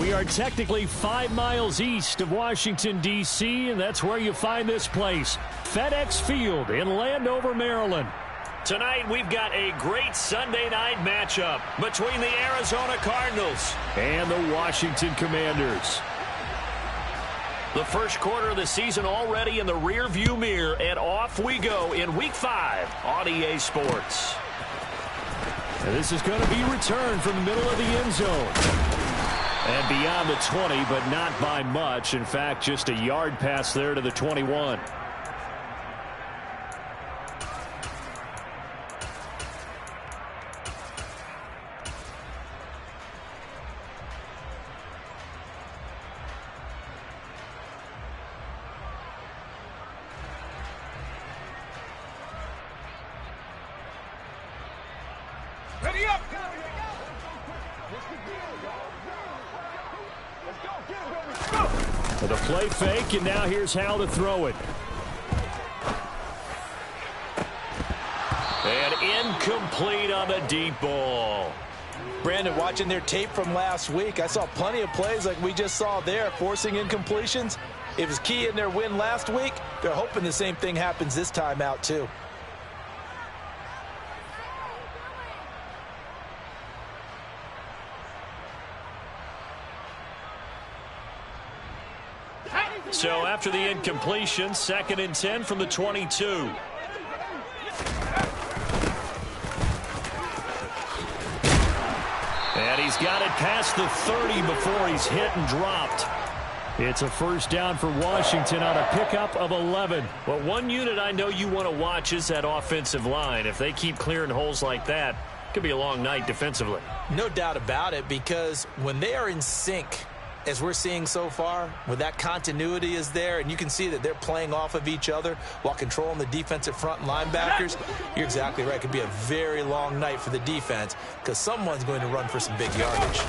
We are technically 5 miles east of Washington, D.C., and that's where you find this place, FedEx Field in Landover, Maryland. Tonight, we've got a great Sunday night matchup between the Arizona Cardinals and the Washington Commanders. The first quarter of the season already in the rearview mirror, and off we go in Week 5 on EA Sports. And this is going to be returned from the middle of the end zone. And beyond the 20, but not by much. In fact, just a yard pass there to the 21. Ready up! With a play fake, and now here's how to throw it. And incomplete on the deep ball. Brandon, watching their tape from last week, I saw plenty of plays like we just saw there, forcing incompletions. It was key in their win last week. They're hoping the same thing happens this time out, too. So after the incompletion, 2nd and 10 from the 22. And he's got it past the 30 before he's hit and dropped. It's a first down for Washington on a pickup of 11. Well, one unit I know you want to watch is that offensive line. If they keep clearing holes like that, it could be a long night defensively. No doubt about it, because when they are in sync, as we're seeing so far, when that continuity is there and you can see that they're playing off of each other while controlling the defensive front and linebackers, you're exactly right. It could be a very long night for the defense because someone's going to run for some big yardage.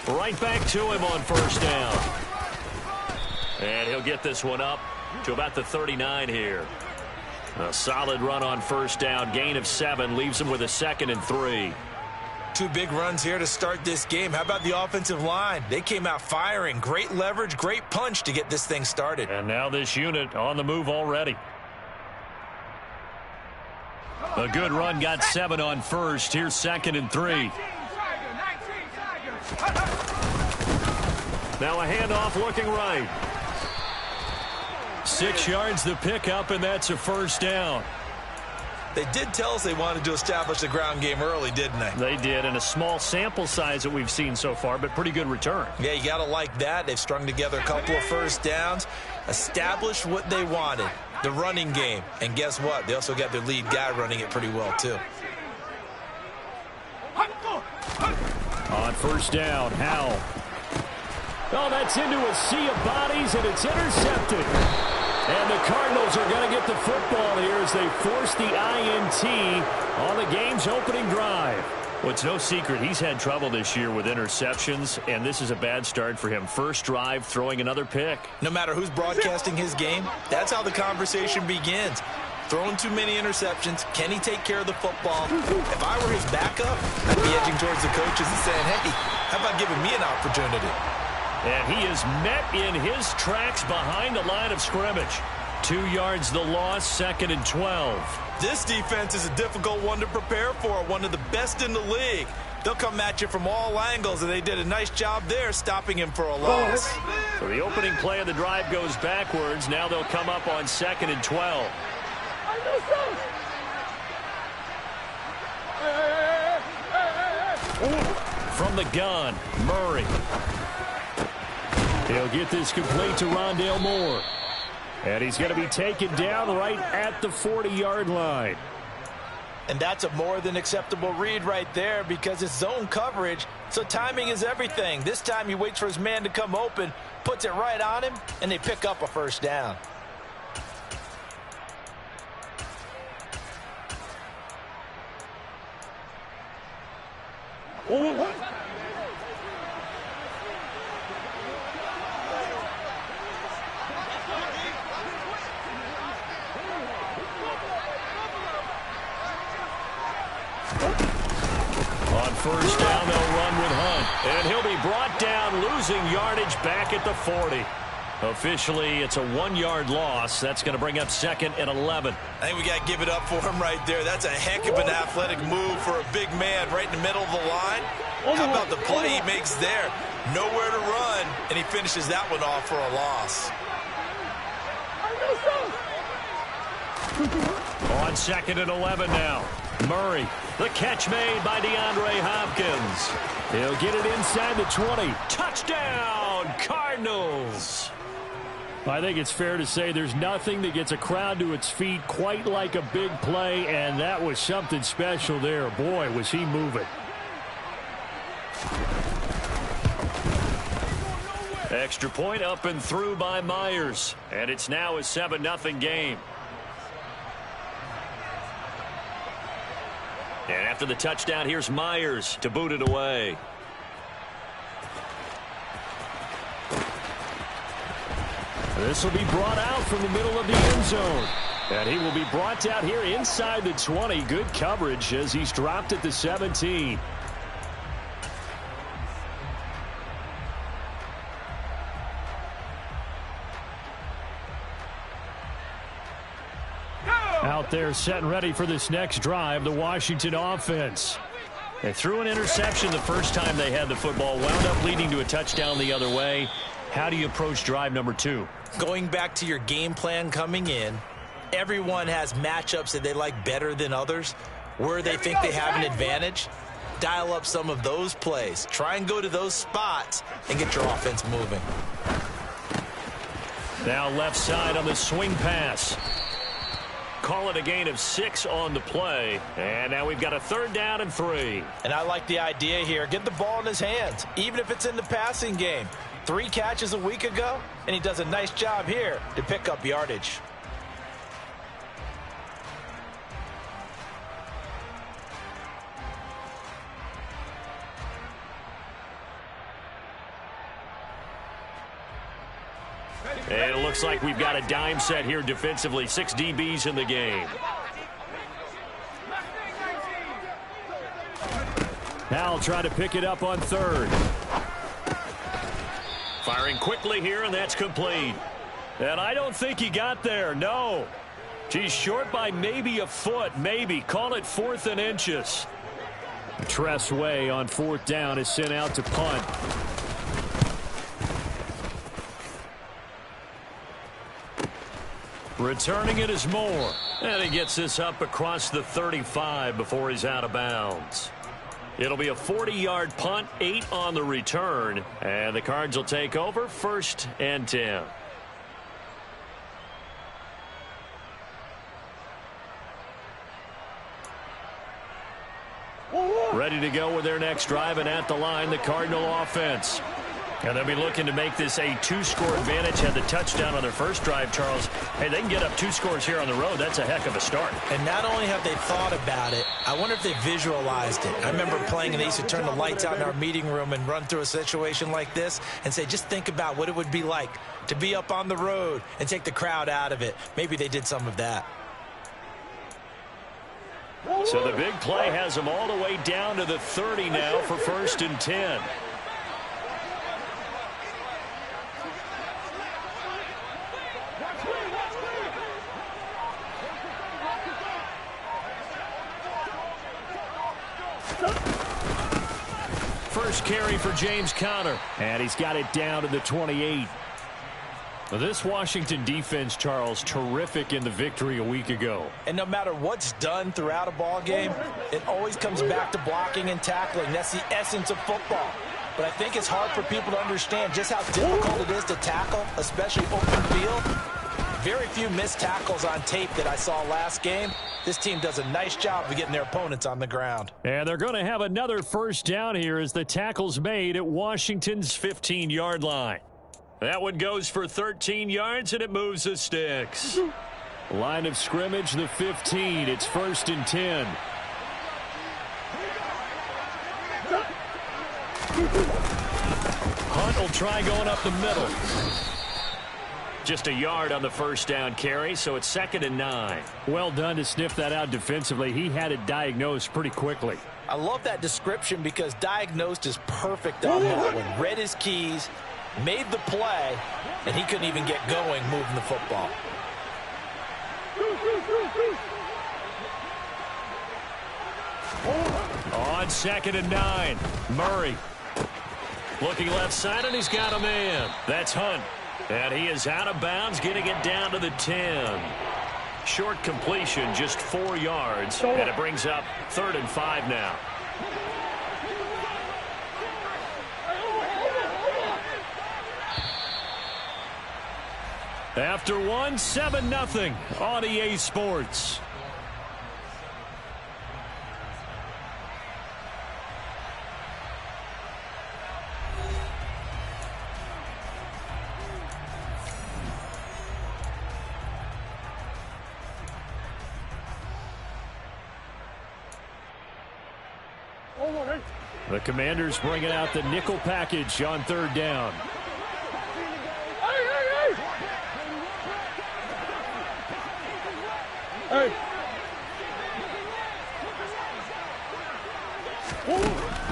Right back to him on first down. And he'll get this one up to about the 39 here. A solid run on first down. Gain of 7 leaves him with a 2nd and 3. 2 big runs here to start this game. How about the offensive line? They came out firing. Great leverage, great punch to get this thing started. And now this unit on the move already. A good run, got 7 on first. Here's 2nd and 3. Now a handoff looking right. 6 yards the pickup, and that's a first down. They did tell us they wanted to establish the ground game early, didn't they? They did, and a small sample size that we've seen so far, but pretty good return. Yeah, you got to like that. They've strung together a couple of first downs, established what they wanted, the running game. And guess what? They also got their lead guy running it pretty well, too. On first down, Howell. Oh, that's into a sea of bodies, and it's intercepted. And the Cardinals are going to get the football here as they force the INT on the game's opening drive. Well, it's no secret he's had trouble this year with interceptions, and this is a bad start for him. First drive, throwing another pick. No matter who's broadcasting his game, that's how the conversation begins. Throwing too many interceptions. Can he take care of the football? If I were his backup, I'd be edging towards the coaches and saying, hey, how about giving me an opportunity? And he is met in his tracks behind the line of scrimmage. 2 yards the loss, 2nd and 12. This defense is a difficult one to prepare for, one of the best in the league. They'll come at you from all angles, and they did a nice job there stopping him for a loss. So the opening play of the drive goes backwards. Now they'll come up on 2nd and 12. From the gun, Murray. He'll get this complete to Rondale Moore. And he's going to be taken down right at the 40-yard line. And that's a more than acceptable read right there because it's zone coverage, so timing is everything. This time he waits for his man to come open, puts it right on him, and they pick up a first down. On first down, they'll run with Hunt. And he'll be brought down losing yardage back at the 40. Officially, it's a 1-yard loss. That's going to bring up 2nd and 11. I think we got to give it up for him right there. That's a heck of an athletic move for a big man right in the middle of the line. How about the play he makes there? Nowhere to run, and he finishes that one off for a loss. On 2nd and 11 now. Murray, the catch made by DeAndre Hopkins. He'll get it inside the 20. Touchdown, Cardinals. I think it's fair to say there's nothing that gets a crowd to its feet quite like a big play, and that was something special there. Boy, was he moving. Extra point up and through by Myers, and it's now a 7-0 game. And after the touchdown, here's Myers to boot it away. This will be brought out from the middle of the end zone. And he will be brought out here inside the 20. Good coverage as he's dropped at the 17. Out there set and ready for this next drive, the Washington offense. They threw an interception the first time they had the football, wound up leading to a touchdown the other way. How do you approach drive number 2? Going back to your game plan coming in, everyone has matchups that they like better than others. Where they think they have an advantage, dial up some of those plays. Try and go to those spots and get your offense moving. Now left side on the swing pass. Call it a gain of 6 on the play. And now we've got a 3rd down and 3. And I like the idea here. Get the ball in his hands, even if it's in the passing game. 3 catches a week ago, and he does a nice job here to pick up yardage. And it looks like we've got a dime set here defensively. 6 DBs in the game. Now try to pick it up on 3rd. Firing quickly here, and that's complete. And I don't think he got there, no. He's short by maybe a foot, maybe. Call it 4th and inches. Tress Way on 4th down is sent out to punt. Returning it is Moore. And he gets this up across the 35 before he's out of bounds. It'll be a 40-yard punt, 8 on the return. And the Cards will take over 1st and 10. Ready to go with their next drive, and at the line, the Cardinal offense. And they'll be looking to make this a 2-score advantage. Had the touchdown on their first drive, Charles. Hey, they can get up 2 scores here on the road. That's a heck of a start. And not only have they thought about it, I wonder if they visualized it. I remember playing, and they used to turn the lights out in our meeting room and run through a situation like this and say, just think about what it would be like to be up on the road and take the crowd out of it. Maybe they did some of that. So the big play has them all the way down to the 30 now for 1st and 10. First carry for James Conner, and he's got it down to the 28. This Washington defense, Charles, terrific in the victory a week ago. And no matter what's done throughout a ball game, it always comes back to blocking and tackling. That's the essence of football. But I think it's hard for people to understand just how difficult it is to tackle, especially open field. Very few missed tackles on tape that I saw last game. This team does a nice job of getting their opponents on the ground. And they're going to have another 1st down here as the tackle's made at Washington's 15-yard line. That one goes for 13 yards, and it moves the sticks. Line of scrimmage, the 15. It's 1st and 10. Hunt will try going up the middle. Just a yard on the 1st down carry, so it's 2nd and 9. Well done to sniff that out defensively. He had it diagnosed pretty quickly. I love that description because diagnosed is perfect on that one. Read his keys, made the play, and he couldn't even get going moving the football. On 2nd and 9, Murray. Looking left side, and he's got a man. That's Hunt. And he is out of bounds, getting it down to the 10. Short completion, just 4 yards. And it brings up 3rd and 5 now. After one, 7-0 on EA Sports. The Commanders bringing out the nickel package on 3rd down.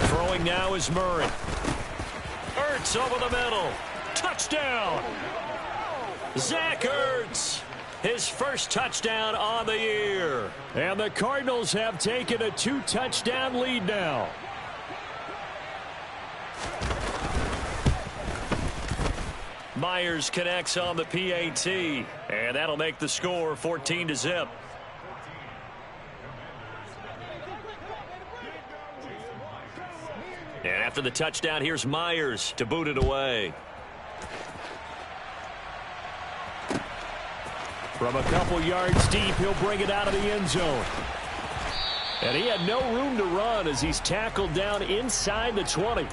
Throwing now is Murray. Ertz over the middle. Touchdown. Zach Ertz. His first touchdown on the year. And the Cardinals have taken a 2-touchdown lead now. Myers connects on the PAT. And that'll make the score 14-0. And after the touchdown, here's Myers to boot it away. From a couple yards deep, he'll bring it out of the end zone. And he had no room to run as he's tackled down inside the 20.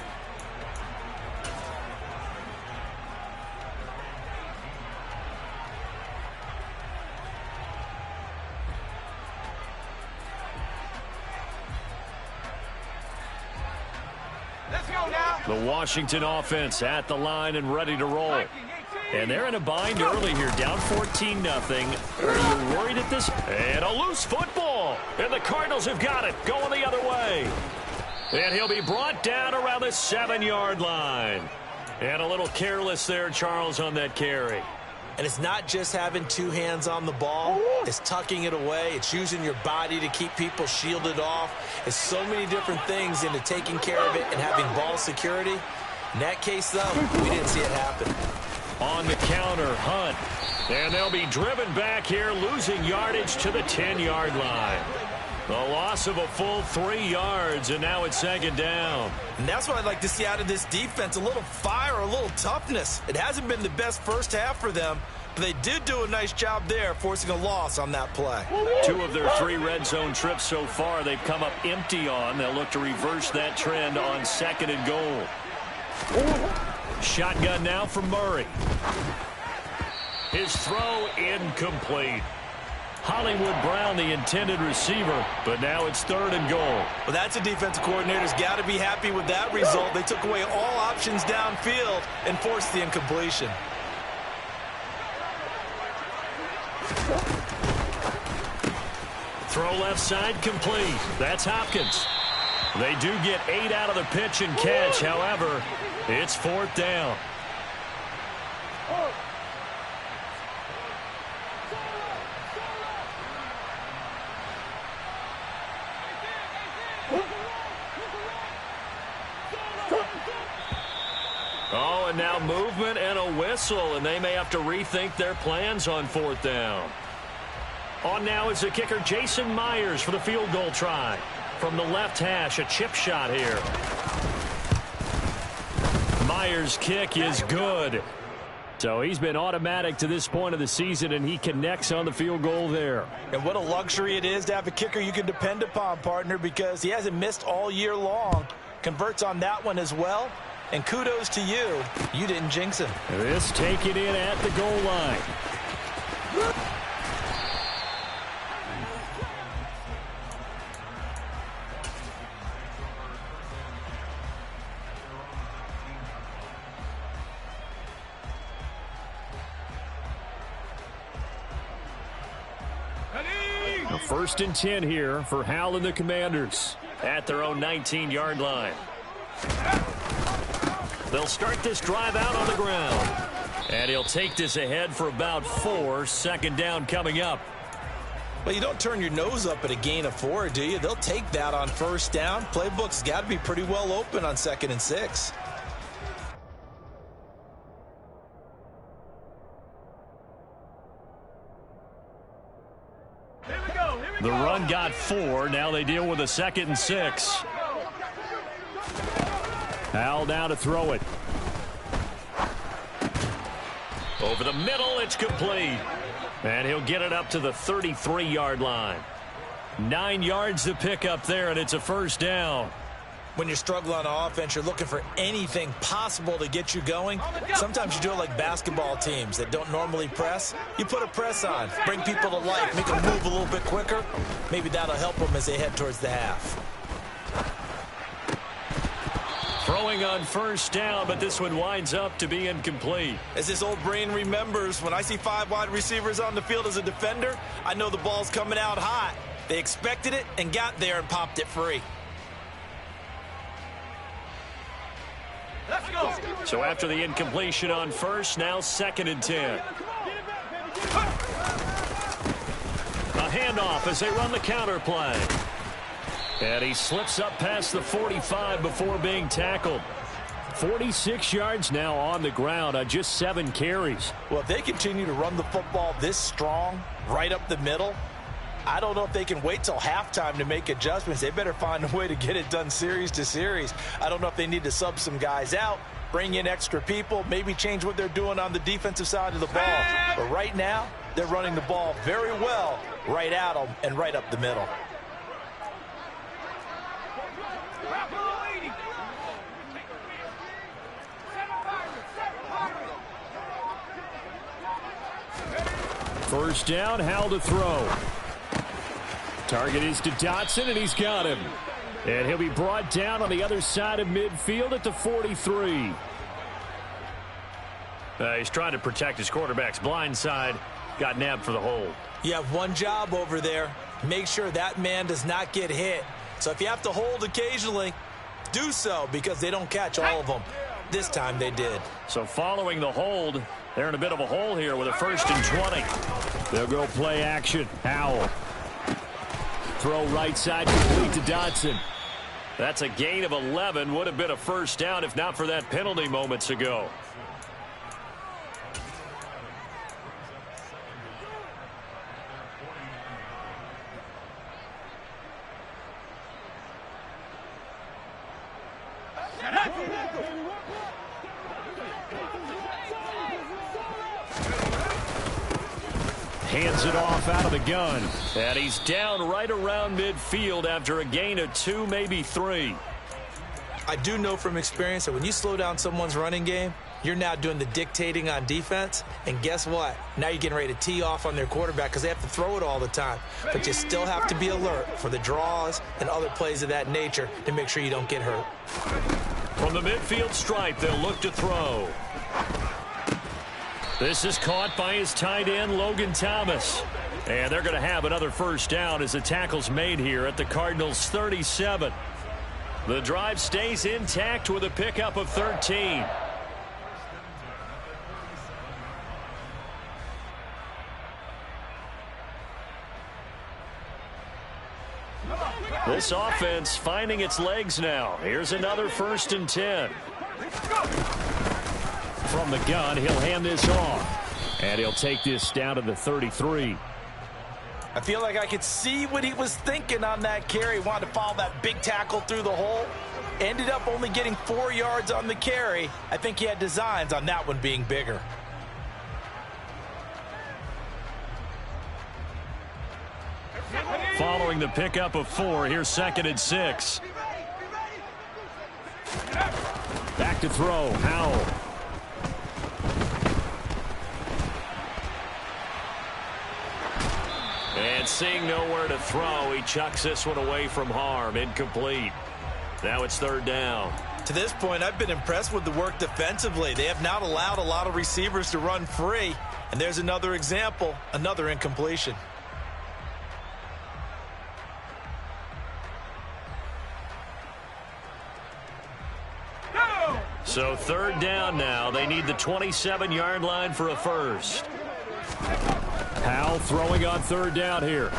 The Washington offense at the line and ready to roll. And they're in a bind early here, down 14-0. Are you worried at this? And a loose football. And the Cardinals have got it, going the other way. And he'll be brought down around the 7-yard line. And a little careless there, Charles, on that carry. And it's not just having 2 hands on the ball. It's tucking it away. It's using your body to keep people shielded off. It's so many different things into taking care of it and having ball security. In that case, though, we didn't see it happen. On the counter, Hunt. And they'll be driven back here, losing yardage to the 10-yard line. The loss of a full 3 yards, and now it's 2nd down. And that's what I'd like to see out of this defense, a little fire, a little toughness. It hasn't been the best first half for them, but they did do a nice job there, forcing a loss on that play. 2 of their 3 red zone trips so far, they've come up empty on. They'll look to reverse that trend on 2nd and goal. Shotgun now from Murray. His throw incomplete. Hollywood Brown, the intended receiver, but now it's 3rd and goal. Well, that's a defensive coordinator's got to be happy with that result. They took away all options downfield and forced the incompletion. Throw left side complete. That's Hopkins. They do get 8 out of the pitch and catch. However, it's 4th down. Oh, and now movement and a whistle, and they may have to rethink their plans on 4th down. On now is the kicker, Jason Myers, for the field goal try. From the left hash, a chip shot here. Myers' kick is good. So he's been automatic to this point of the season, and he connects on the field goal there. And what a luxury it is to have a kicker you can depend upon, partner, because he hasn't missed all year long. Converts on that one as well. And kudos to you. You didn't jinx him. This taken in at the goal line. First and 10 here for Hal and the Commanders. at their own 19-yard line. They'll start this drive out on the ground. And he'll take this ahead for about 4. Second down coming up. Well, you don't turn your nose up at a gain of 4, do you? They'll take that on first down. Playbook's got to be pretty well open on 2nd and 6. The run got 4. Now they deal with a 2nd and 6. Howell now to throw it. Over the middle, it's complete. And he'll get it up to the 33-yard line. 9 yards to pick up there, and it's a first down. When you're struggling on offense, you're looking for anything possible to get you going. Sometimes you do it like basketball teams that don't normally press. You put a press on, bring people to life, make them move a little bit quicker. Maybe that'll help them as they head towards the half. Throwing on first down, but this one winds up to be incomplete. As this old brain remembers, when I see 5 wide receivers on the field as a defender, I know the ball's coming out hot. They expected it and got there and popped it free. Let's go. So after the incompletion on first, now 2nd and 10. A handoff as they run the counter play. And he slips up past the 45 before being tackled. 46 yards now on the ground on just 7 carries. Well, if they continue to run the football this strong, right up the middle, I don't know if they can wait till halftime to make adjustments. They better find a way to get it done series to series. I don't know if they need to sub some guys out, bring in extra people, maybe change what they're doing on the defensive side of the ball. But right now, they're running the ball very well right at them and right up the middle. First down, Howell to throw. Target is to Dotson, and he's got him. And he'll be brought down on the other side of midfield at the 43. He's trying to protect his quarterback's blind side. Got nabbed for the hold. You have one job over there. Make sure that man does not get hit. So if you have to hold occasionally, do so, because they don't catch all of them. This time they did. So following the hold, they're in a bit of a hole here with a 1st and 20. They'll go play action. Howell. Throw right side complete to Dotson. That's a gain of 11. Would have been a first down if not for that penalty moments ago. Hands it off out of the gun. And he's down right around midfield after a gain of 2, maybe 3. I do know from experience that when you slow down someone's running game, you're now doing the dictating on defense. And guess what? Now you're getting ready to tee off on their quarterback because they have to throw it all the time. But you still have to be alert for the draws and other plays of that nature to make sure you don't get hurt. From the midfield stripe, they'll look to throw. This is caught by his tight end, Logan Thomas. And they're going to have another first down as the tackle's made here at the Cardinals' 37. The drive stays intact with a pickup of 13. This offense finding its legs now. Here's another 1st and 10. From the gun, he'll hand this off. And he'll take this down to the 33. I feel like I could see what he was thinking on that carry. Wanted to follow that big tackle through the hole. Ended up only getting 4 yards on the carry. I think he had designs on that one being bigger. Following the pickup of 4, here's 2nd and 6. Back to throw, Howell. And seeing nowhere to throw, he chucks this one away from harm. Incomplete. Now it's 3rd down. To this point, I've been impressed with the work defensively. They have not allowed a lot of receivers to run free. And there's another example, another incompletion. So third down now. They need the 27-yard line for a first. Howell throwing on third down here.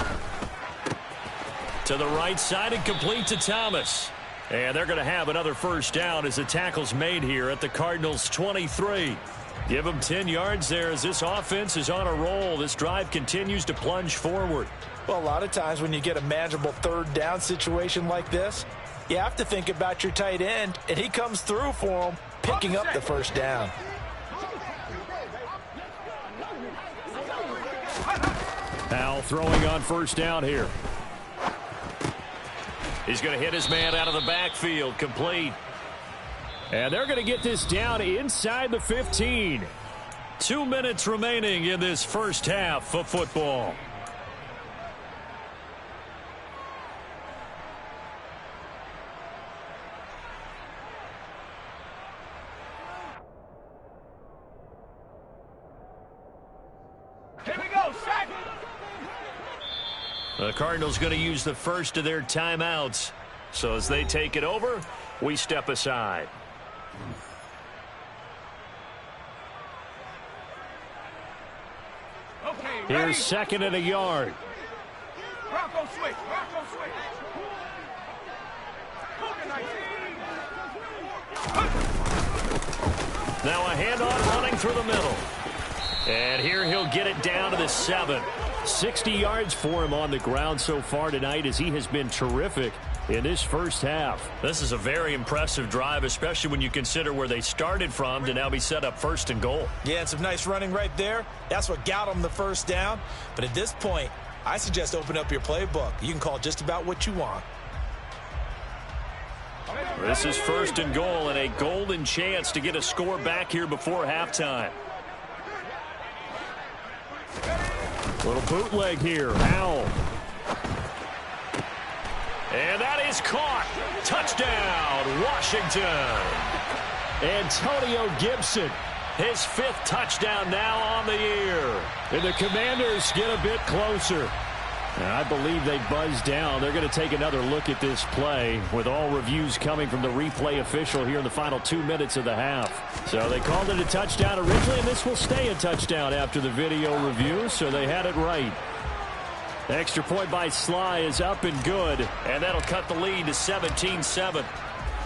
To the right side and complete to Thomas. And they're going to have another first down as the tackle's made here at the Cardinals' 23. Give them 10 yards there as this offense is on a roll. This drive continues to plunge forward. Well, a lot of times when you get a manageable third down situation like this, you have to think about your tight end, and he comes through for him, picking up the first down. Howell throwing on first down here. He's going to hit his man out of the backfield, complete. And they're going to get this down inside the 15. 2 minutes remaining in this first half of football. Here we go, sack. The Cardinals going to use the first of their timeouts. So as they take it over, we step aside. Okay, Here's second and a yard. Bronco switch, Bronco switch. Now a handoff running through the middle. And here he'll get it down to the 7. 60 yards for him on the ground so far tonight as he has been terrific in this first half. This is a very impressive drive, especially when you consider where they started from to now be set up first and goal. Yeah, and some nice running right there. That's what got them the first down. But at this point, I suggest open up your playbook. You can call just about what you want. This is first and goal and a golden chance to get a score back here before halftime. Little bootleg here. Howell. And that is caught. Touchdown, Washington. Antonio Gibson, his 5th touchdown now on the year. And the Commanders get a bit closer. And I believe they buzzed down. They're going to take another look at this play with all reviews coming from the replay official here in the final 2 minutes of the half. So they called it a touchdown originally, and this will stay a touchdown after the video review, so they had it right. The extra point by Sly is up and good, and that'll cut the lead to 17-7.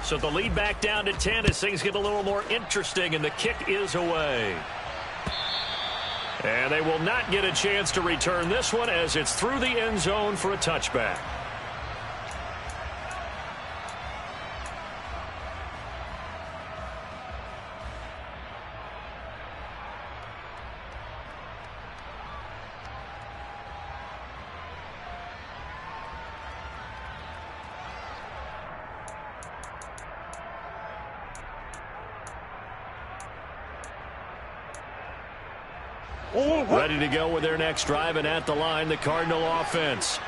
So the lead back down to 10 as things get a little more interesting, and the kick is away. And they will not get a chance to return this one as it's through the end zone for a touchback. Ready to go with their next drive, and at the line, the Cardinal offense.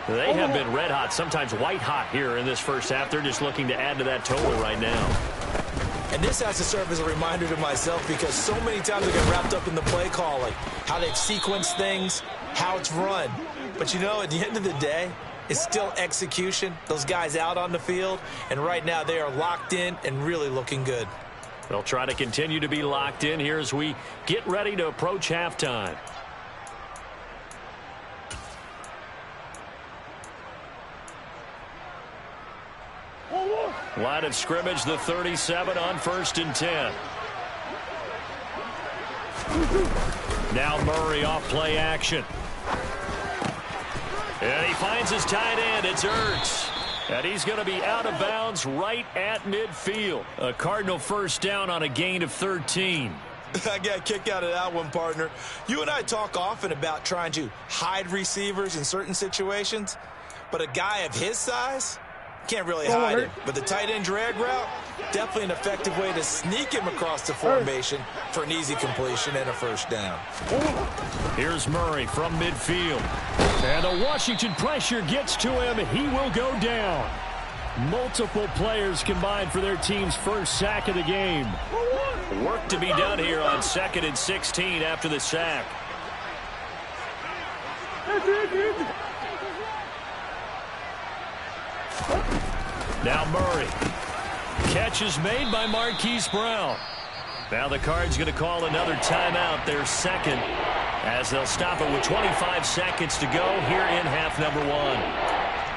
They have been red hot, sometimes white hot here in this first half. They're just looking to add to that total right now. And this has to serve as a reminder to myself because so many times I get wrapped up in the play calling, how they've sequenced things, how it's run. But, you know, at the end of the day, it's still execution. Those guys out on the field, and right now they are locked in and really looking good. They'll try to continue to be locked in here as we get ready to approach halftime. Line of scrimmage, the 37 on 1st and 10. Now Murray off play action. And he finds his tight end. It's Ertz. And he's going to be out of bounds right at midfield. A Cardinal first down on a gain of 13. I got a kick out of that one, partner. You and I talk often about trying to hide receivers in certain situations, but a guy of his size can't really hide him. But the tight end drag route, definitely an effective way to sneak him across the formation for an easy completion and a first down. Here's Murray from midfield. And the Washington pressure gets to him. He will go down. Multiple players combined for their team's first sack of the game. Work to be done here on 2nd and 16 after the sack. Now Murray. catch is made by Marquise Brown. Now the Cards going to call another timeout, their second, as they'll stop it with 25 seconds to go here in half number one.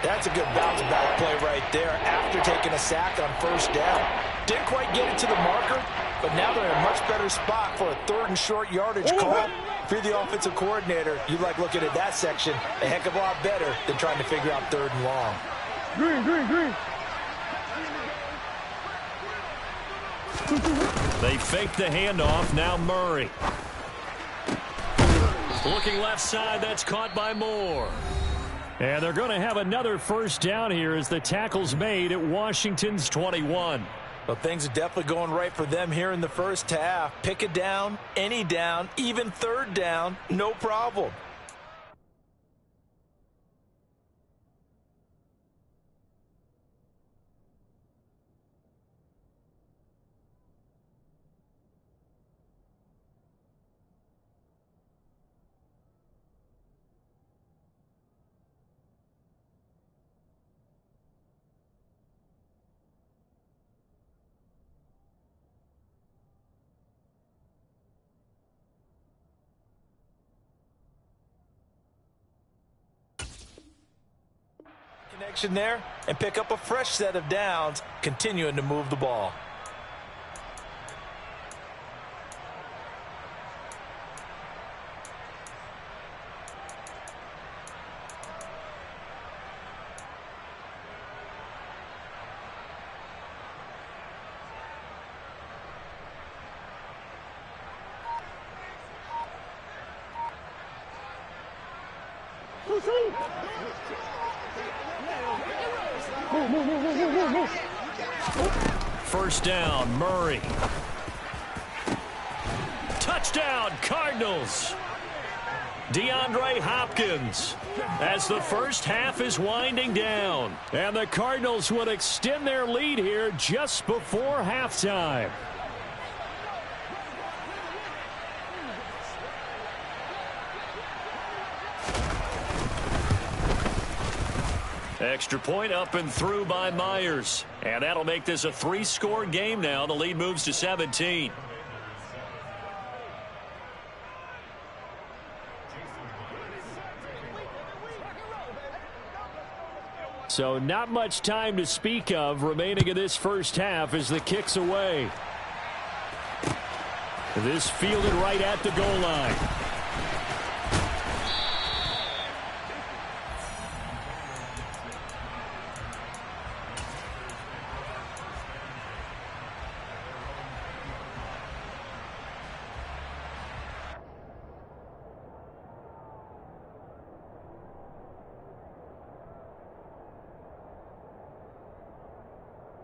That's a good bounce-back play right there after taking a sack on first down. Didn't quite get it to the marker, but now they're in a much better spot for a 3rd and short yardage call. If you're the offensive coordinator, you like looking at that section a heck of a lot better than trying to figure out 3rd and long. Green. They fake the handoff. Now Murray. Looking left side. That's caught by Moore. And they're going to have another first down here as the tackle's made at Washington's 21. Well, things are definitely going right for them here in the first half. Pick a down, any down, even 3rd down, no problem. Connection there and pick up a fresh set of downs, continuing to move the ball. First down, Murray. Touchdown, Cardinals. DeAndre Hopkins as the first half is winding down. And the Cardinals would extend their lead here just before halftime. Extra point up and through by Myers. And that'll make this a 3-score game now. The lead moves to 17. So not much time to speak of remaining in this first half as the kick's away. This fielded right at the goal line.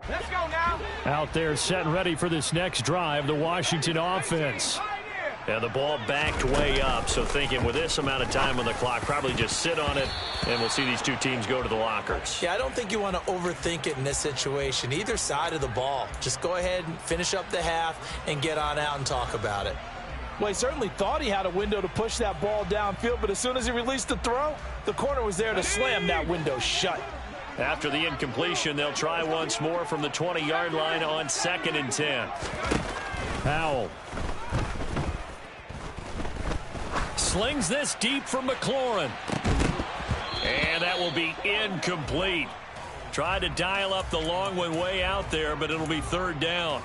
Let's go now. Out there set and ready for this next drive, the Washington offense. And the ball backed way up, so thinking with this amount of time on the clock, probably just sit on it, and we'll see these two teams go to the lockers. Yeah, I don't think you want to overthink it in this situation. Either side of the ball. Just go ahead and finish up the half and get on out and talk about it. Well, he certainly thought he had a window to push that ball downfield, but as soon as he released the throw, the corner was there to slam that window shut. After the incompletion, they'll try once more from the 20-yard line on 2nd and 10. Powell. Slings this deep for McLaurin. And that will be incomplete. Tried to dial up the long one way out there, but it'll be 3rd down.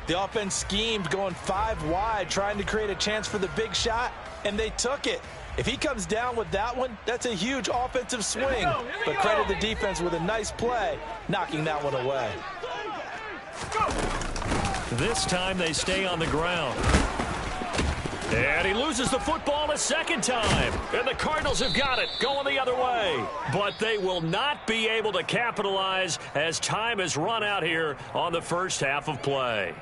The offense schemed going 5 wide, trying to create a chance for the big shot, and they took it. If he comes down with that one, that's a huge offensive swing. But credit the defense with a nice play, knocking that one away. This time they stay on the ground. And he loses the football a second time. And the Cardinals have got it, going the other way. But they will not be able to capitalize as time has run out here on the first half of play.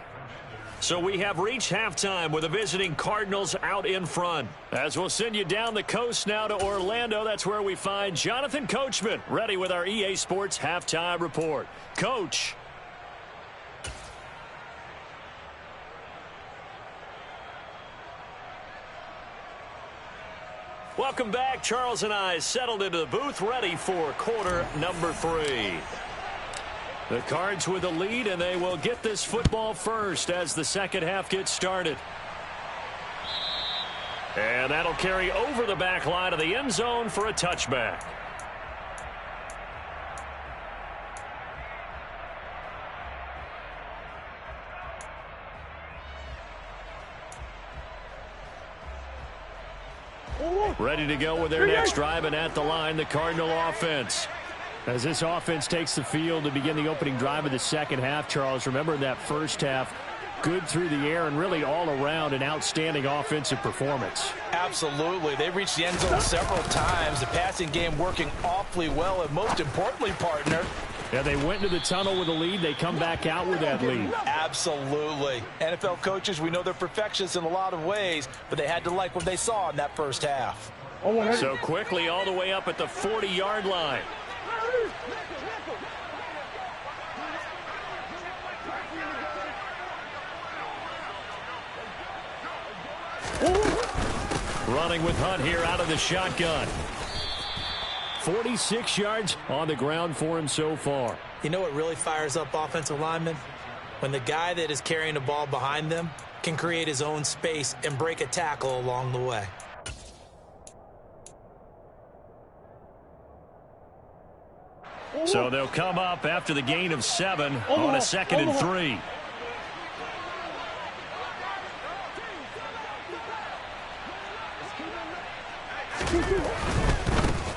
So we have reached halftime with the visiting Cardinals out in front. As we'll send you down the coast now to Orlando, that's where we find Jonathan Coachman ready with our EA Sports halftime report. Coach. Welcome back. Charles and I settled into the booth ready for quarter number 3. The Cards with a lead, and they will get this football first as the second half gets started. And that'll carry over the back line of the end zone for a touchback. Ready to go with their next drive, and at the line, the Cardinal offense. As this offense takes the field to begin the opening drive of the second half, Charles, remember in that first half, good through the air and really all around an outstanding offensive performance. Absolutely. They reached the end zone several times. The passing game working awfully well, and most importantly, partner, yeah, they went into the tunnel with a lead. They come back out with that lead. Absolutely. NFL coaches, we know they're perfectionists in a lot of ways, but they had to like what they saw in that first half. So quickly all the way up at the 40-yard line. Running with Hunt here out of the shotgun. 46 yards on the ground for him so far. You know what really fires up offensive linemen? When the guy that is carrying the ball behind them can create his own space and break a tackle along the way. So they'll come up after the gain of 7 on a 2nd and 3.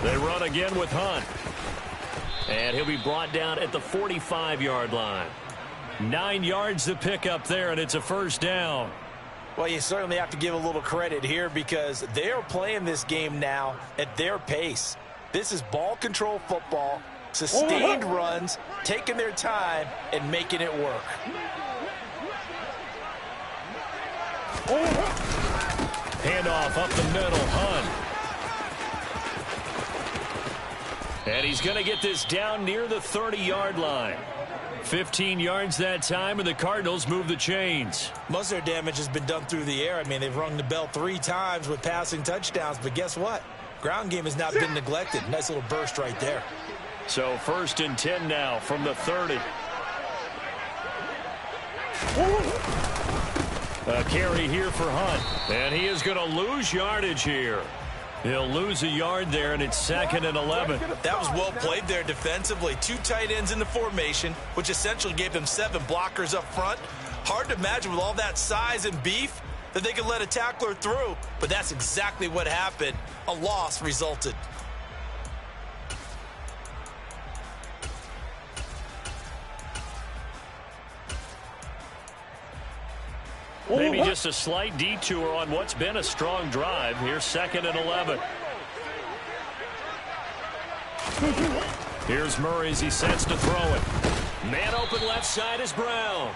They run again with Hunt. And he'll be brought down at the 45-yard line. 9 yards to pick up there, and it's a first down. Well, you certainly have to give a little credit here because they are playing this game now at their pace. This is ball control football, sustained runs, taking their time, and making it work. Handoff up the middle, Hunt. And he's going to get this down near the 30-yard line. 15 yards that time, and the Cardinals move the chains. Most of their damage has been done through the air. I mean, they've rung the bell 3 times with passing touchdowns, but guess what? Ground game has not been neglected. Nice little burst right there. So 1st and 10 now from the 30. A carry here for Hunt. And he is going to lose yardage here. He'll lose a yard there, and it's 2nd and 11. That was well played there defensively. 2 tight ends in the formation, which essentially gave them 7 blockers up front. Hard to imagine with all that size and beef that they could let a tackler through, but that's exactly what happened. A loss resulted. Maybe just a slight detour on what's been a strong drive. Here's 2nd and 11. Here's Murray as he sets to throw it. Man open left side is Brown.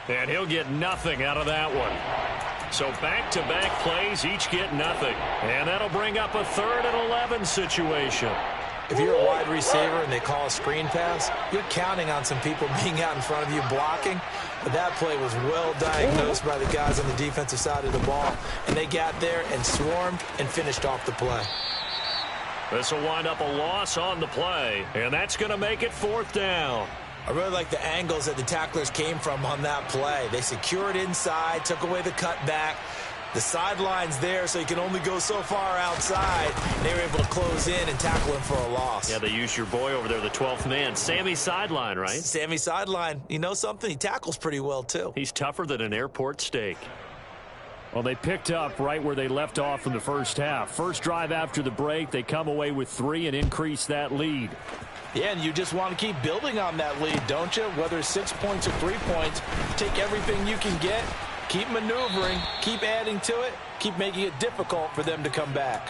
And he'll get nothing out of that one. So back-to-back plays, each get nothing. And that'll bring up a 3rd and 11 situation. If you're a wide receiver and they call a screen pass, you're counting on some people being out in front of you blocking. But that play was well diagnosed by the guys on the defensive side of the ball. And they got there and swarmed and finished off the play. This will wind up a loss on the play. And that's going to make it 4th down. I really like the angles that the tacklers came from on that play. They secured inside, took away the cutback. The sideline's there, so you can only go so far outside. They were able to close in and tackle him for a loss. Yeah, they used your boy over there, the 12th man. Sammy Sideline, right? Sammy Sideline. You know something? He tackles pretty well, too. He's tougher than an airport steak. Well, they picked up right where they left off in the first half. First drive after the break, they come away with 3 and increase that lead. Yeah, and you just want to keep building on that lead, don't you? Whether it's 6 points or 3 points, take everything you can get. Keep maneuvering, keep adding to it, keep making it difficult for them to come back.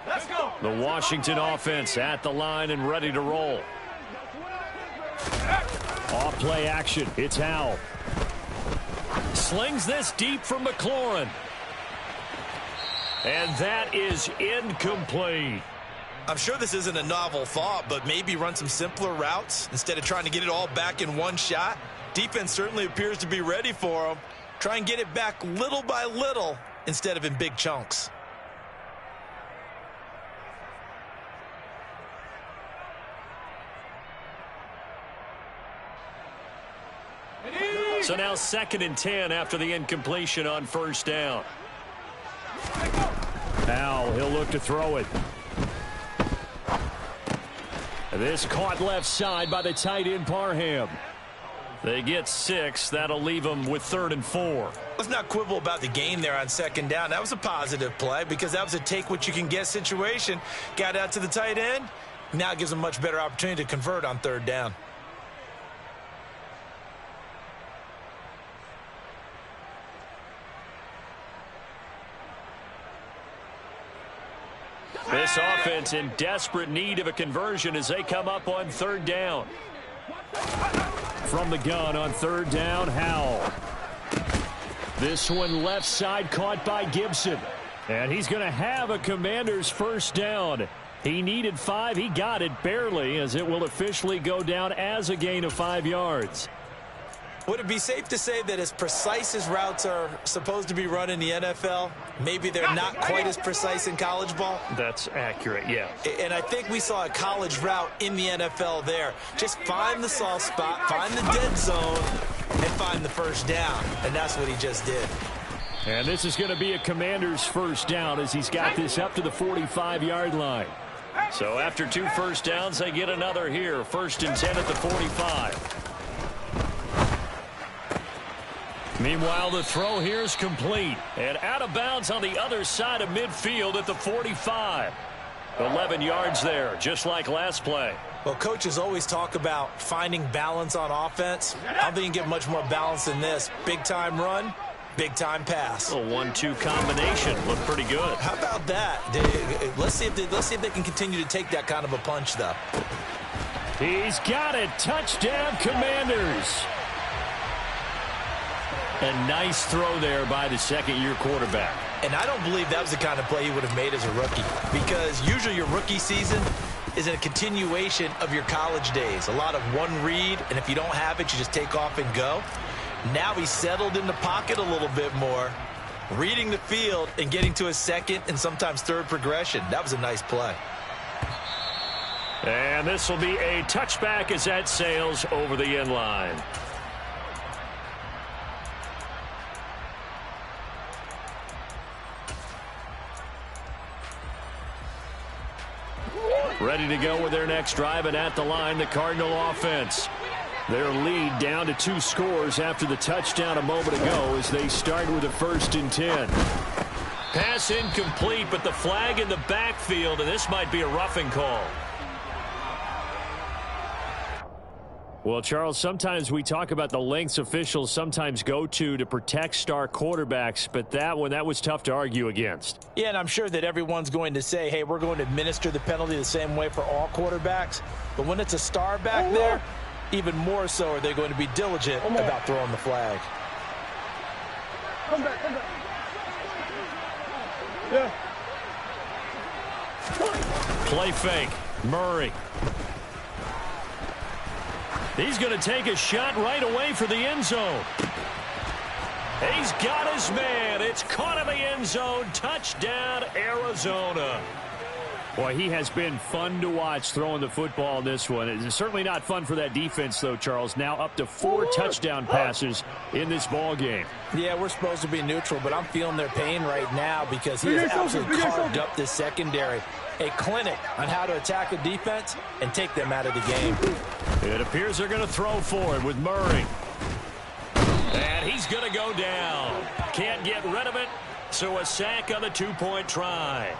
Let's go. The Washington offense at the line and ready to roll. Off play action. It's Howell. Slings this deep from McLaurin. And that is incomplete. I'm sure this isn't a novel thought, but maybe run some simpler routes instead of trying to get it all back in one shot. Defense certainly appears to be ready for him. Try and get it back little by little instead of in big chunks. So now 2nd and 10 after the incompletion on first down. Now he'll look to throw it. This caught left side by the tight end Parham. They get 6. That'll leave them with 3rd and 4. Let's not quibble about the gain there on 2nd down. That was a positive play because that was a take-what-you-can-get situation. Got out to the tight end. Now it gives them a much better opportunity to convert on 3rd down. This offense in desperate need of a conversion as they come up on 3rd down. From the gun on 3rd down, Howell. This one left side caught by Gibson. And he's going to have a Commanders first down. He needed 5. He got it barely as it will officially go down as a gain of 5 yards. Would it be safe to say that as precise as routes are supposed to be run in the NFL, maybe they're not quite as precise in college ball? That's accurate, yeah. And I think we saw a college route in the NFL there. Just find the soft spot, find the dead zone, and find the first down. And that's what he just did. And this is going to be a Commander's first down as he's got this up to the 45-yard line. So after 2 first downs, they get another here. 1st and 10 at the 45. Meanwhile, the throw here is complete. And out of bounds on the other side of midfield at the 45. 11 yards there, just like last play. Well, coaches always talk about finding balance on offense. I don't think you can get much more balance than this. Big-time run, big-time pass. A 1-2 combination. Looked pretty good. How about that? Let's see if they can continue to take that kind of a punch, though. He's got it. Touchdown, Commanders. A nice throw there by the second-year quarterback. And I don't believe that was the kind of play he would have made as a rookie, because usually your rookie season is a continuation of your college days. A lot of one read, and if you don't have it, you just take off and go. Now he's settled in the pocket a little bit more, reading the field and getting to his second and sometimes third progression. That was a nice play. And this will be a touchback as that sails over the end line. Ready to go with their next drive, and at the line, the Cardinal offense. Their lead down to 2 scores after the touchdown a moment ago as they start with a 1st and 10. Pass incomplete, but the flag in the backfield, and this might be a roughing call. Well, Charles, sometimes we talk about the lengths officials sometimes go to protect star quarterbacks, but that was tough to argue against. Yeah, and I'm sure that everyone's going to say, hey, we're going to administer the penalty the same way for all quarterbacks. But when it's a star back there, even more so are they going to be diligent about throwing the flag. Come back. Yeah. Play fake. Murray. He's going to take a shot right away for the end zone. He's got his man. It's caught in the end zone. Touchdown, Arizona. Boy, he has been fun to watch throwing the football in this one. It's certainly not fun for that defense, though, Charles. Now up to 4 touchdown passes in this ball game. Yeah, we're supposed to be neutral, but I'm feeling their pain right now because he has absolutely carved up this secondary. A clinic on how to attack a defense and take them out of the game. It appears they're going to throw for it with Murray. And he's going to go down. Can't get rid of it, so a sack on the 2-point try.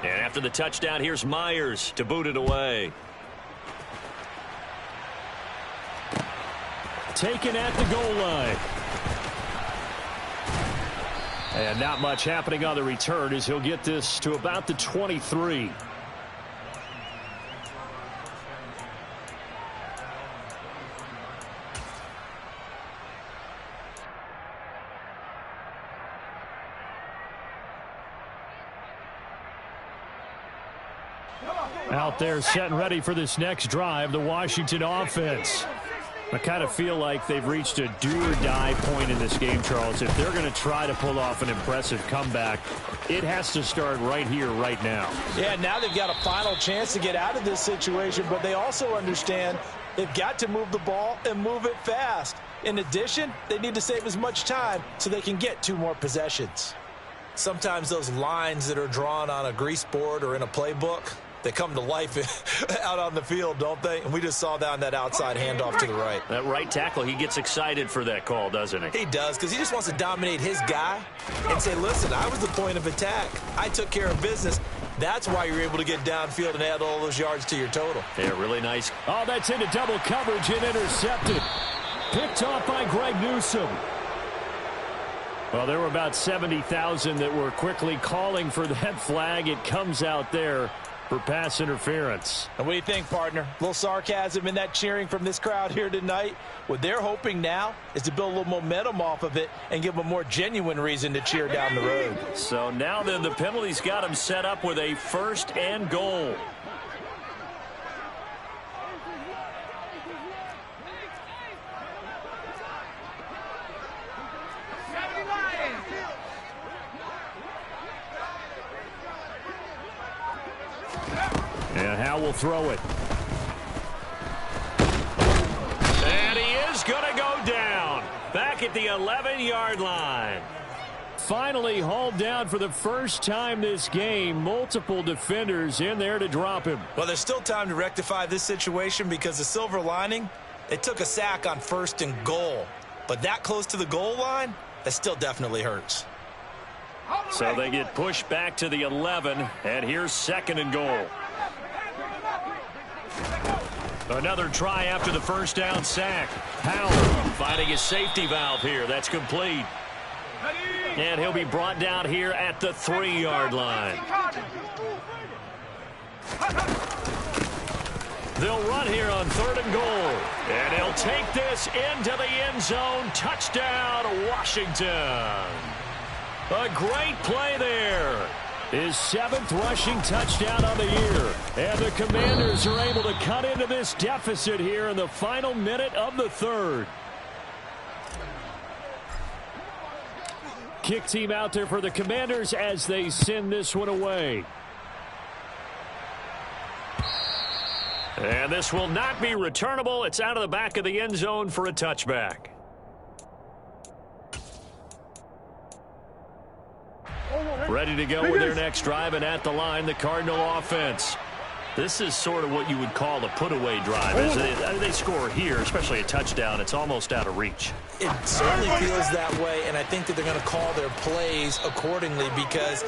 And after the touchdown, here's Myers to boot it away. Taken at the goal line. And not much happening on the return as he'll get this to about the 23. Out there set and ready for this next drive, the Washington offense. I kind of feel like they've reached a do-or-die point in this game, Charles. If they're going to try to pull off an impressive comeback, it has to start right here, right now. Yeah, now they've got a final chance to get out of this situation, but they also understand they've got to move the ball and move it fast. In addition, they need to save as much time so they can get 2 more possessions. Sometimes those lines that are drawn on a grease board or in a playbook, they come to life out on the field, don't they? And we just saw that on that outside handoff to the right. That right tackle, he gets excited for that call, doesn't he? He does, because he just wants to dominate his guy and say, listen, I was the point of attack. I took care of business. That's why you're able to get downfield and add all those yards to your total. Yeah, really nice. Oh, that's into double coverage and intercepted. Picked off by Greg Newsome. Well, there were about 70,000 that were quickly calling for that flag. It comes out there for pass interference. And what do you think, partner? A little sarcasm in that cheering from this crowd here tonight. What they're hoping now is to build a little momentum off of it and give them a more genuine reason to cheer down the road. So now then the penalty's got them set up with a 1st and goal. And Howe will throw it. And he is going to go down. Back at the 11-yard line. Finally hauled down for the first time this game. Multiple defenders in there to drop him. Well, there's still time to rectify this situation because the silver lining, they took a sack on 1st and goal. But that close to the goal line, that still definitely hurts. So they get pushed back to the 11, and here's 2nd and goal. Another try after the 1st down sack. Howell finding his safety valve here. That's complete. And he'll be brought down here at the 3-yard line. They'll run here on 3rd and goal. And he'll take this into the end zone. Touchdown, Washington. A great play there. His 7th rushing touchdown on the year. And the Commanders are able to cut into this deficit here in the final minute of the 3rd. Kick team out there for the Commanders as they send this one away. And this will not be returnable. It's out of the back of the end zone for a touchback. Ready to go with their next drive, and at the line, the Cardinal offense. This is sort of what you would call a put-away drive. As they score here, especially a touchdown, it's almost out of reach. It certainly feels that way, and I think that they're going to call their plays accordingly because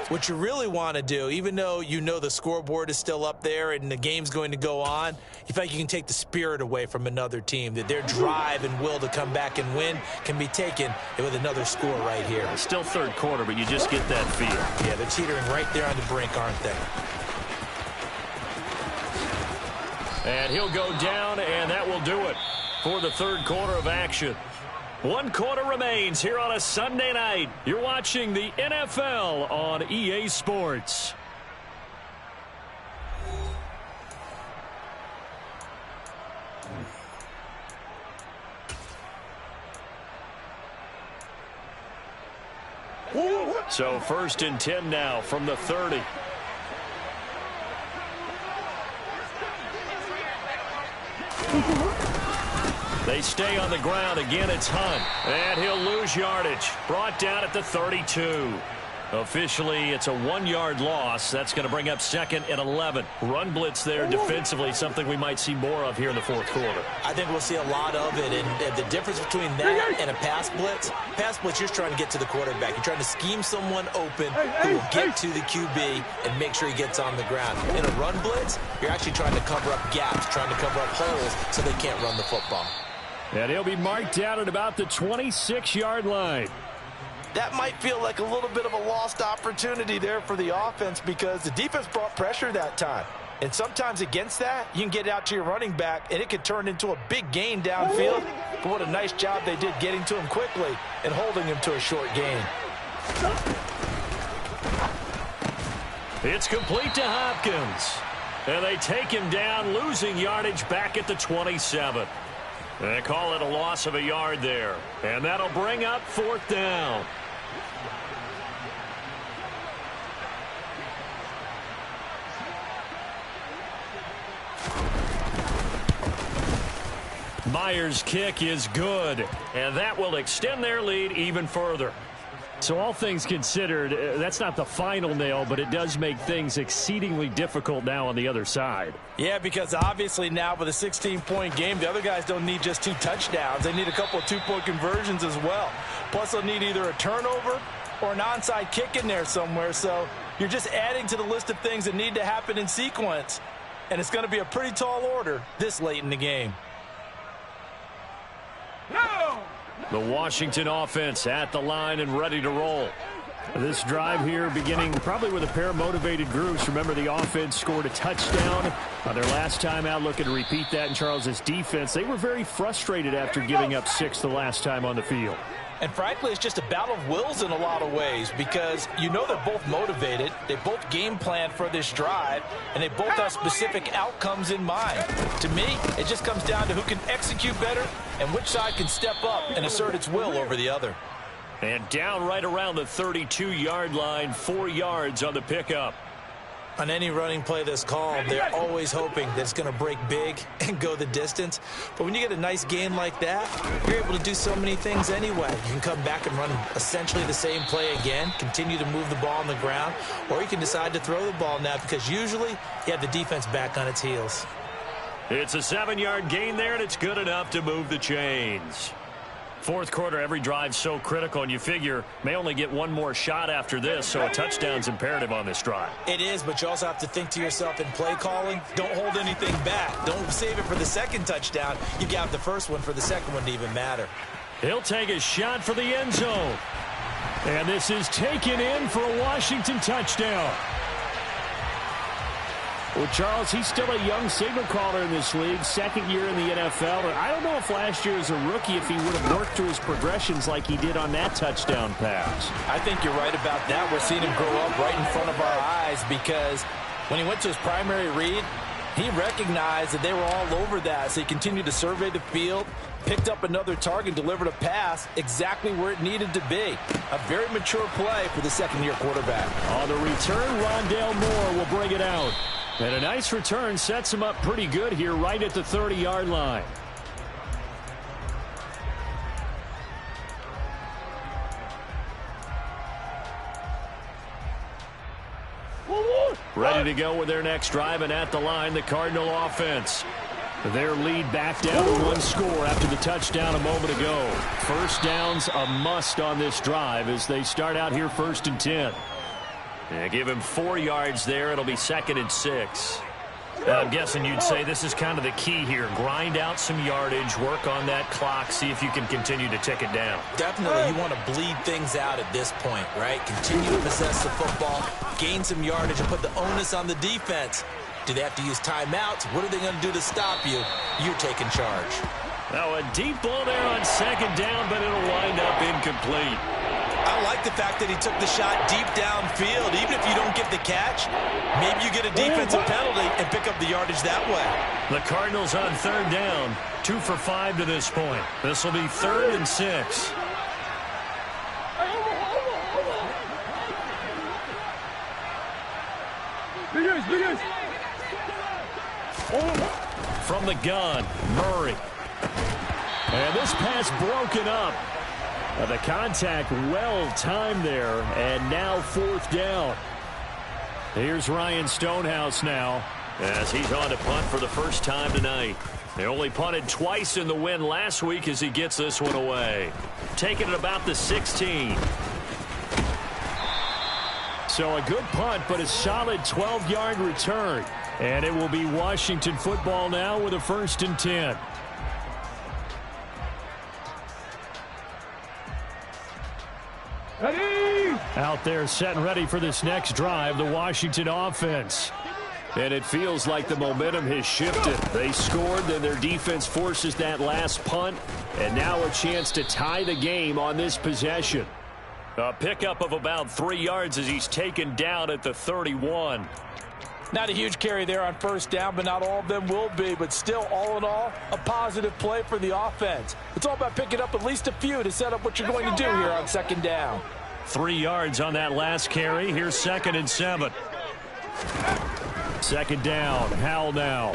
what you really want to do, even though you know the scoreboard is still up there and the game's going to go on, you feel like you can take the spirit away from another team, that their drive and will to come back and win can be taken with another score right here. It's still 3rd quarter, but you just get that feel. Yeah, they're teetering right there on the brink, aren't they? And he'll go down, and that will do it for the 3rd quarter of action. 1 quarter remains here on a Sunday night. You're watching the NFL on EA Sports. So 1st and 10 now from the 30. They stay on the ground. Again, it's Hunt. And he'll lose yardage. Brought down at the 32. Officially, it's a 1-yard loss. That's going to bring up 2nd and 11. Run blitz there defensively, something we might see more of here in the 4th quarter. I think we'll see a lot of it, and the difference between that and a pass blitz, you're trying to get to the quarterback. You're trying to scheme someone open who will get to the QB and make sure he gets on the ground. In a run blitz, you're actually trying to cover up gaps, trying to cover up holes so they can't run the football. And he'll be marked down at about the 26-yard line. That might feel like a little bit of a lost opportunity there for the offense because the defense brought pressure that time. And sometimes against that, you can get out to your running back, and it could turn into a big gain downfield. But what a nice job they did getting to him quickly and holding him to a short gain. It's complete to Hopkins. And they take him down, losing yardage back at the 27. They call it a loss of a yard there. And that'll bring up 4th down. Myers' kick is good, and that will extend their lead even further. So all things considered, that's not the final nail, but it does make things exceedingly difficult now on the other side. Yeah, because obviously now with a 16-point game, the other guys don't need just 2 touchdowns. They need a couple of 2-point conversions as well. Plus, they'll need either a turnover or an onside kick in there somewhere. So you're just adding to the list of things that need to happen in sequence. And it's going to be a pretty tall order this late in the game. The Washington offense at the line and ready to roll. This drive here beginning probably with a pair of motivated groups. Remember, the offense scored a touchdown on their last time out. Looking to repeat that in Charles's defense. They were very frustrated after giving up 6 the last time on the field. And frankly, it's just a battle of wills in a lot of ways because you know they're both motivated. They both game plan for this drive, and they both have specific outcomes in mind. To me, it just comes down to who can execute better and which side can step up and assert its will over the other. And down right around the 32-yard line, 4 yards on the pickup. On any running play that's called, they're always hoping that it's going to break big and go the distance. But when you get a nice game like that, you're able to do so many things anyway. You can come back and run essentially the same play again, continue to move the ball on the ground, or you can decide to throw the ball now because usually you have the defense back on its heels. It's a 7-yard gain there, and it's good enough to move the chains. 4th quarter, every drive's so critical, and you figure may only get one more shot after this, so a touchdown's imperative on this drive. It is, but you also have to think to yourself in play calling, don't hold anything back. Don't save it for the second touchdown. You got the first one for the second one to even matter. He'll take a shot for the end zone. And this is taken in for a Washington touchdown. Well, Charles, he's still a young signal caller in this league, 2nd year in the NFL. And I don't know if last year as a rookie, if he would have worked through his progressions like he did on that touchdown pass. I think you're right about that. We're seeing him grow up right in front of our eyes because when he went to his primary read, he recognized that they were all over that. So he continued to survey the field, picked up another target, delivered a pass exactly where it needed to be. A very mature play for the 2nd-year quarterback. On the return, Rondale Moore will bring it out. And a nice return sets him up pretty good here right at the 30-yard line. Ready to go with their next drive, and at the line, the Cardinal offense. Their lead back down to 1 score after the touchdown a moment ago. First down's a must on this drive as they start out here 1st and 10. Yeah, give him 4 yards there. It'll be 2nd and 6. I'm guessing you'd say this is kind of the key here. Grind out some yardage, work on that clock, see if you can continue to tick it down. Definitely, you want to bleed things out at this point, right? Continue to possess the football, gain some yardage, and put the onus on the defense. Do they have to use timeouts? What are they going to do to stop you? You're taking charge. Now a deep ball there on 2nd down, but it'll wind up incomplete. I like the fact that he took the shot deep downfield. Even if you don't get the catch, maybe you get a defensive penalty and pick up the yardage that way. The Cardinals on 3rd down, 2 for 5 to this point. This will be 3rd and 6. From the gun, Murray. And this pass broken up. The contact well-timed there, and now 4th down. Here's Ryan Stonehouse now as he's on to punt for the first time tonight. They only punted twice in the win last week as he gets this one away. Taking it about the 16. So a good punt, but a solid 12-yard return. And it will be Washington football now with a 1st and 10. Ready! Out there set and ready for this next drive, the Washington offense. And it feels like the momentum has shifted. They scored, then their defense forces that last punt, and now a chance to tie the game on this possession. A pickup of about 3 yards as he's taken down at the 31. Not a huge carry there on first down, but not all of them will be. But still, all in all, a positive play for the offense. It's all about picking up at least a few to set up what you're going to do here on second down. 3 yards on that last carry. Here's 2nd and 7. Second down. Howell now.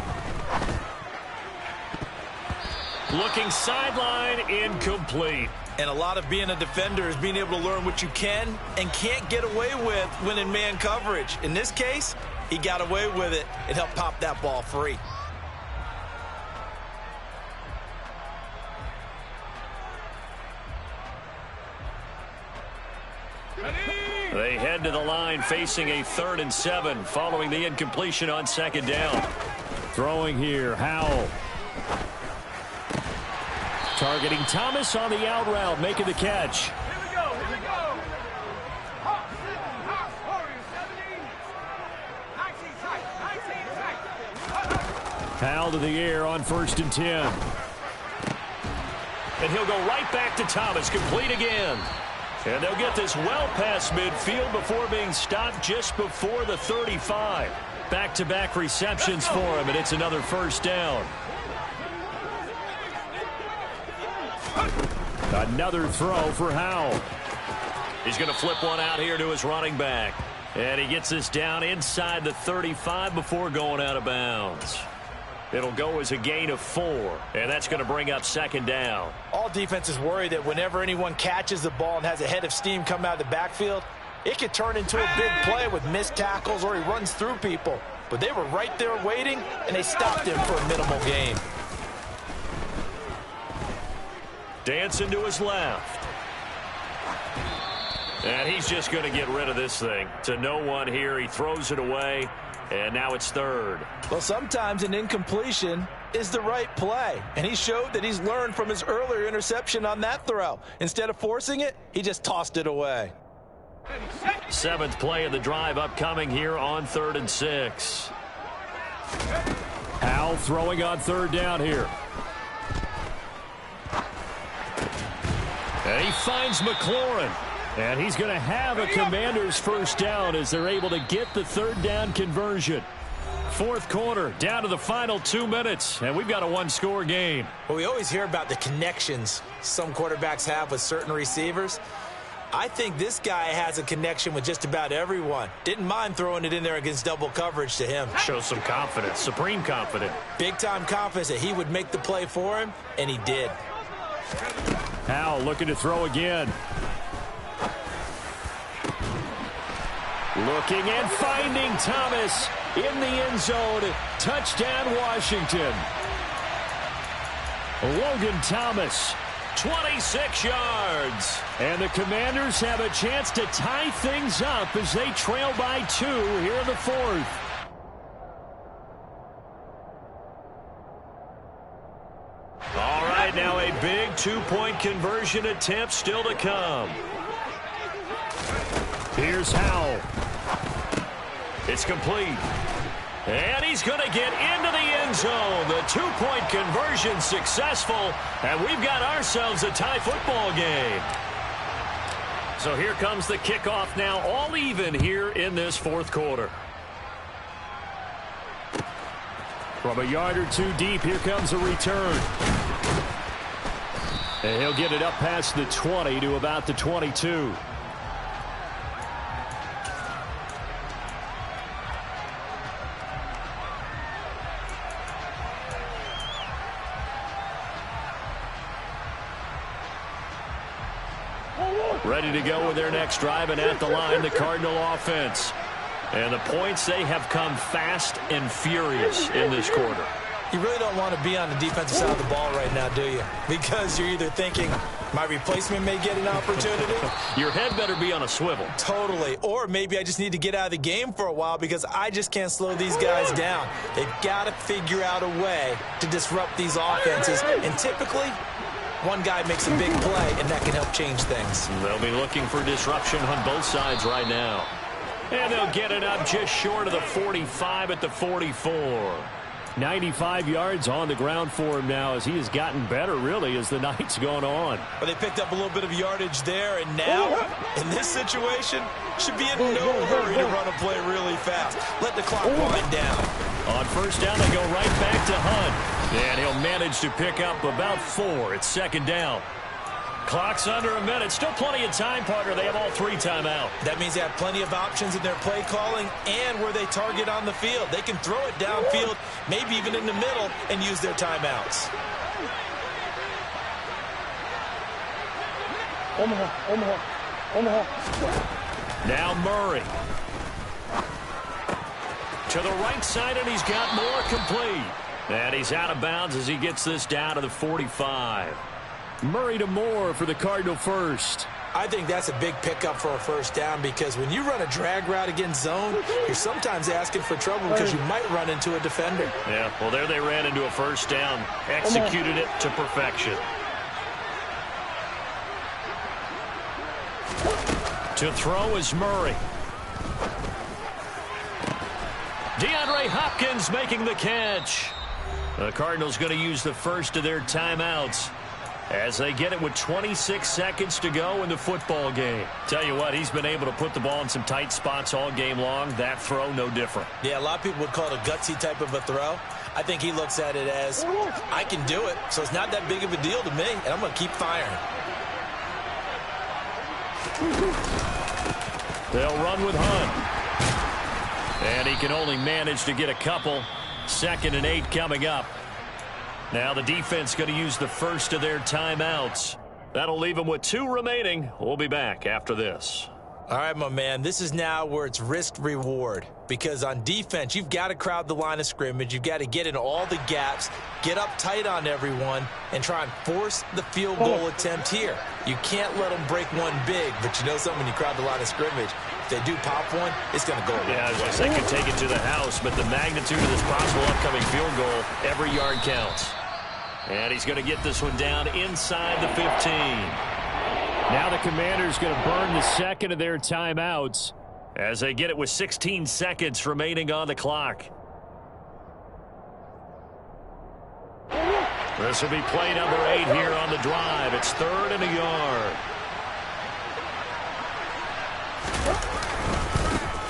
Looking sideline, incomplete. And a lot of being a defender is being able to learn what you can and can't get away with when in man coverage. In this case, he got away with it and helped pop that ball free. They head to the line facing a 3rd and 7 following the incompletion on second down. Throwing here, Howell. Targeting Thomas on the out route, making the catch. Howell to the air on 1st and 10. And he'll go right back to Thomas, complete again. And they'll get this well past midfield before being stopped just before the 35. Back-to-back receptions for him, and it's another 1st down. Another throw for Howell. He's going to flip one out here to his running back. And he gets this down inside the 35 before going out of bounds. It'll go as a gain of 4, and that's going to bring up 2nd down. All defenses worry that whenever anyone catches the ball and has a head of steam come out of the backfield, it could turn into a big play with missed tackles or he runs through people. But they were right there waiting, and they stopped him for a minimal gain. Dancing to his left. And he's just going to get rid of this thing. To no one here. He throws it away. And now it's 3rd. Well, sometimes an incompletion is the right play. And he showed that he's learned from his earlier interception on that throw. Instead of forcing it, he just tossed it away. 7th play of the drive upcoming here on 3rd and 6. Howell throwing on 3rd down here. And he finds McLaurin. And he's going to have a Commanders 1st down as they're able to get the 3rd down conversion. 4th quarter, down to the final 2 minutes, and we've got a 1-score game. Well, we always hear about the connections some quarterbacks have with certain receivers. I think this guy has a connection with just about everyone. Didn't mind throwing it in there against double coverage to him. Shows some confidence, supreme confidence. Big-time confidence that he would make the play for him, and he did. Howell looking to throw again. Looking and finding Thomas in the end zone. Touchdown, Washington. Logan Thomas, 26 yards. And the Commanders have a chance to tie things up as they trail by 2 here in the 4th. All right, now a big 2-point conversion attempt still to come. Here's Howell. It's complete. And he's going to get into the end zone. The 2-point conversion successful. And we've got ourselves a tie football game. So here comes the kickoff now, all even here in this 4th quarter. From a yard or 2 deep, here comes a return. And he'll get it up past the 20 to about the 22. Ready to go with their next drive, and at the line, the Cardinal offense. And the points, they have come fast and furious in this quarter. You really don't want to be on the defensive side of the ball right now, do you? Because you're either thinking, my replacement may get an opportunity. Your head better be on a swivel. Totally. Or maybe I just need to get out of the game for a while because I just can't slow these guys down. They've got to figure out a way to disrupt these offenses. And typically, one guy makes a big play, and that can help change things. They'll be looking for disruption on both sides right now. And they'll get it up just short of the 45 at the 44. 95 yards on the ground for him now as he has gotten better, really, as the night's gone on. But they picked up a little bit of yardage there, and now, in this situation, should be in no hurry to run a play really fast. Let the clock wind down. On first down, they go right back to Hunt. And he'll manage to pick up about 4. It's second down. Clock's under a minute. Still plenty of time, partner. They have all 3 timeout. That means they have plenty of options in their play calling and where they target on the field. They can throw it downfield, maybe even in the middle, and use their timeouts. Omaha. Now Murray. To the right side, and he's got more complete. And he's out of bounds as he gets this down to the 45. Murray to Moore for the Cardinal first. I think that's a big pickup for a first down because when you run a drag route against zone, you're sometimes asking for trouble because you might run into a defender. Yeah, well, there they ran into a first down. Executed it to perfection. To throw is Murray. DeAndre Hopkins making the catch. The Cardinals going to use the first of their timeouts as they get it with 26 seconds to go in the football game. Tell you what, he's been able to put the ball in some tight spots all game long. That throw, no different. Yeah, a lot of people would call it a gutsy type of a throw. I think he looks at it as, I can do it, so it's not that big of a deal to me, and I'm going to keep firing. They'll run with Hunt. And he can only manage to get a couple. 2nd and 8 coming up. Now the defense going to use the first of their timeouts. That'll leave them with 2 remaining. We'll be back after this. All right, my man, this is now where it's risk-reward. Because on defense, you've got to crowd the line of scrimmage. You've got to get in all the gaps, get up tight on everyone, and try and force the field goal attempt here. You can't let them break one big, but you know something, when you crowd the line of scrimmage, if they do pop one, it's going to go away. Yeah, they can take it to the house, but the magnitude of this possible upcoming field goal, every yard counts. And he's going to get this one down inside the 15. Now the Commanders going to burn the second of their timeouts as they get it with 16 seconds remaining on the clock. This will be play number 8 here on the drive. It's 3rd and a yard.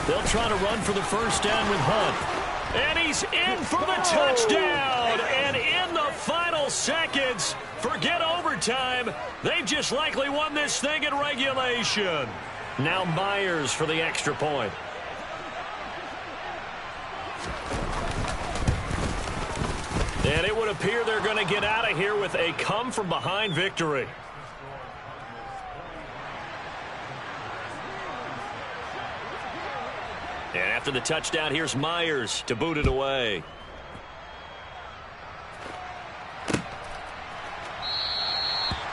They'll try to run for the first down with Hunt. And he's in for the touchdown. And in the final seconds, forget overtime. They've just likely won this thing in regulation. Now Myers for the extra point. And it would appear they're going to get out of here with a come-from-behind victory. And after the touchdown, here's Myers to boot it away.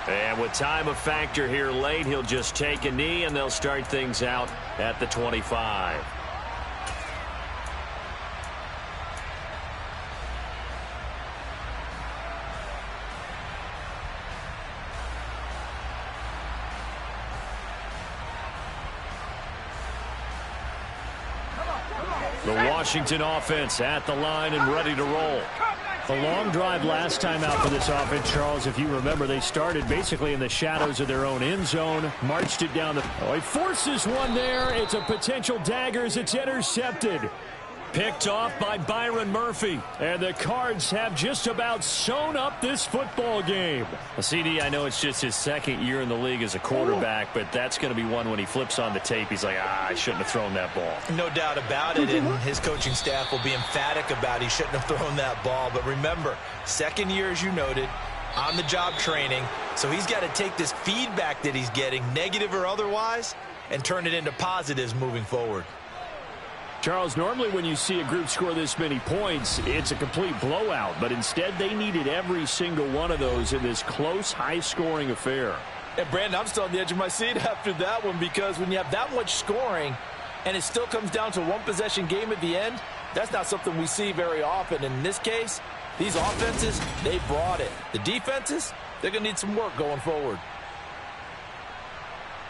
And with time a factor here late, he'll just take a knee, and they'll start things out at the 25. The Washington offense at the line and ready to roll. A long drive last time out for this offense, Charles. If you remember, they started basically in the shadows of their own end zone, marched it down the... Oh, he forces one there. It's a potential dagger as it's intercepted. Picked off by Byron Murphy. And the Cards have just about sewn up this football game. CD, I know it's just his 2nd year in the league as a quarterback, but that's going to be one when he flips on the tape. He's like, I shouldn't have thrown that ball. No doubt about it, and his coaching staff will be emphatic about he shouldn't have thrown that ball. But remember, 2nd year, as you noted, on-the-job training. So he's got to take this feedback that he's getting, negative or otherwise, and turn it into positives moving forward. Charles, normally when you see a group score this many points, it's a complete blowout. But instead, they needed every single one of those in this close, high-scoring affair. And, Brandon, I'm still on the edge of my seat after that one because when you have that much scoring and it still comes down to a one-possession game at the end, that's not something we see very often. And in this case, these offenses, they brought it. The defenses, they're going to need some work going forward.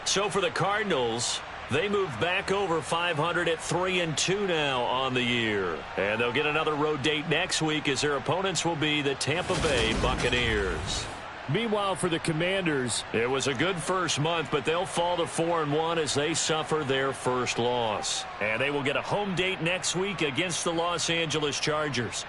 So for the Cardinals, They move back over 500 at 3-2 now on the year. And they'll get another road date next week as their opponents will be the Tampa Bay Buccaneers. Meanwhile, for the Commanders, it was a good first month, but they'll fall to 4-1 as they suffer their first loss. And they will get a home date next week against the Los Angeles Chargers.